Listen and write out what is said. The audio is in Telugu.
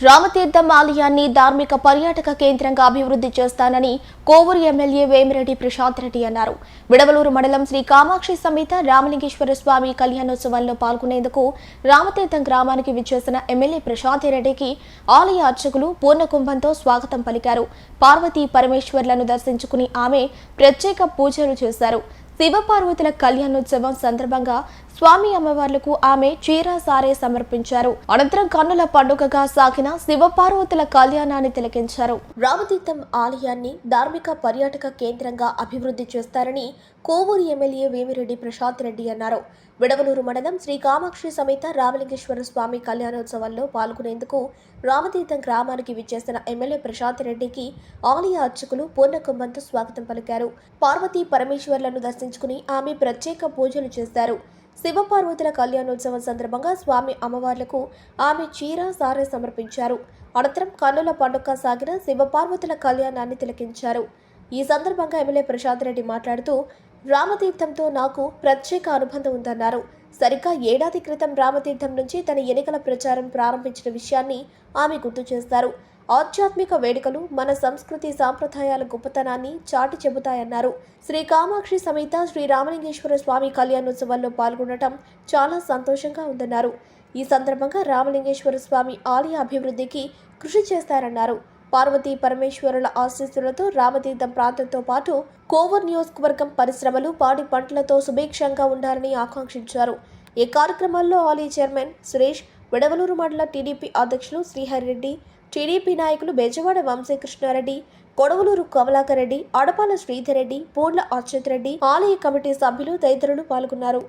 రామతీర్థం ఆలయాన్ని ధార్మిక పర్యాటక కేంద్రంగా అభివృద్ధి చేస్తానని కోవూరు ఎమ్మెల్యే వేమిరెడ్డి ప్రశాంత్ రెడ్డి అన్నారు. విడవలూరు మండలం శ్రీ కామాక్షి సమేత రామలింగేశ్వర స్వామి కళ్యాణోత్సవంలో పాల్గొనేందుకు రామతీర్థం గ్రామానికి విచ్చేసిన ఎమ్మెల్యే ప్రశాంత్ రెడ్డికి ఆలయ అర్చకులు పూర్ణకుంభంతో స్వాగతం పలికారు. పార్వతీ పరమేశ్వర్లను దర్శించుకుని ఆమె ప్రత్యేక పూజలు చేశారు. శివపార్వతుల కళ్యాణోత్సవం సందర్భంగా స్వామి అమ్మవార్లకు ఆమె చీర సారే సమర్పించారు. అనంతరం కన్నుల పండుగగా సాగిన శివపార్వతుల కళ్యాణాన్ని తిలకించారు. రామతీర్థం ఆలయాన్ని ధార్మిక పర్యాటక కేంద్రంగా అభివృద్ధి చేస్తారని కోవూరు ఎమ్మెల్యే వేమిరెడ్డి ప్రశాంత్ రెడ్డి అన్నారు. విడవలూరు మండలం శ్రీ కామాక్షి సమేత రామలింగేశ్వర స్వామి కళ్యాణోత్సవంలో పాల్గొనేందుకు రామతీర్థం గ్రామానికి విచ్చేసిన ఎమ్మెల్యే ప్రశాంత్ రెడ్డికి ఆలయ అర్చకులు పూర్ణకుంభంతో స్వాగతం పలికారు. పార్వతీ పరమేశ్వర్లను దర్శించుకుని ఆమె ప్రత్యేక పూజలు చేశారు. శివపార్వతుల కళ్యాణోత్సవం సందర్భంగా స్వామి అమ్మవార్లకు ఆమె చీర సారె సమర్పించారు. అనంతరం కన్నుల పండుగ సాగిన శివపార్వతుల కళ్యాణాన్ని తిలకించారు. ఈ సందర్భంగా ఎమ్మెల్యే ప్రశాంత్ రెడ్డి మాట్లాడుతూ రామతీర్థంతో నాకు ప్రత్యేక అనుబంధం ఉందన్నారు. సరిగ్గా ఏడాది క్రితం రామతీర్థం నుంచి తన ఎన్నికల ప్రచారం ప్రారంభించిన విషయాన్ని ఆమె గుర్తు చేస్తారు. ఆధ్యాత్మిక వేడుకలు మన సంస్కృతి సాంప్రదాయాల గొప్పతనాన్ని చాటి చెబుతాయన్నారు. శ్రీ కామాక్షి సమేత శ్రీ రామలింగేశ్వర స్వామి కళ్యాణోత్సవంలో పాల్గొనడం చాలా సంతోషంగా ఉందన్నారు. ఈ సందర్భంగా రామలింగేశ్వర స్వామి ఆలయ అభివృద్ధికి కృషి చేస్తారన్నారు. పార్వతీ పరమేశ్వరుల ఆశీస్సులతో రామతీర్థం ప్రాంతంతో పాటు కోవూరు నియోజకవర్గం పరిశ్రమలు పాడి పంటలతో సుభిక్షంగా ఉండాలని ఆకాంక్షించారు. ఈ కార్యక్రమాల్లో ఆలయ చైర్మన్ సురేష్, విడవలూరు మండల టీడీపీ అధ్యక్షులు శ్రీహరిరెడ్డి, టీడీపీ నాయకులు బెజవాడ వంశీకృష్ణారెడ్డి, కొడవలూరు కమలాకర్ రెడ్డి, అడపాల శ్రీధర్ రెడ్డి, పూర్ల అచ్యుత్ రెడ్డి, ఆలయ కమిటీ సభ్యులు తదితరులు పాల్గొన్నారు.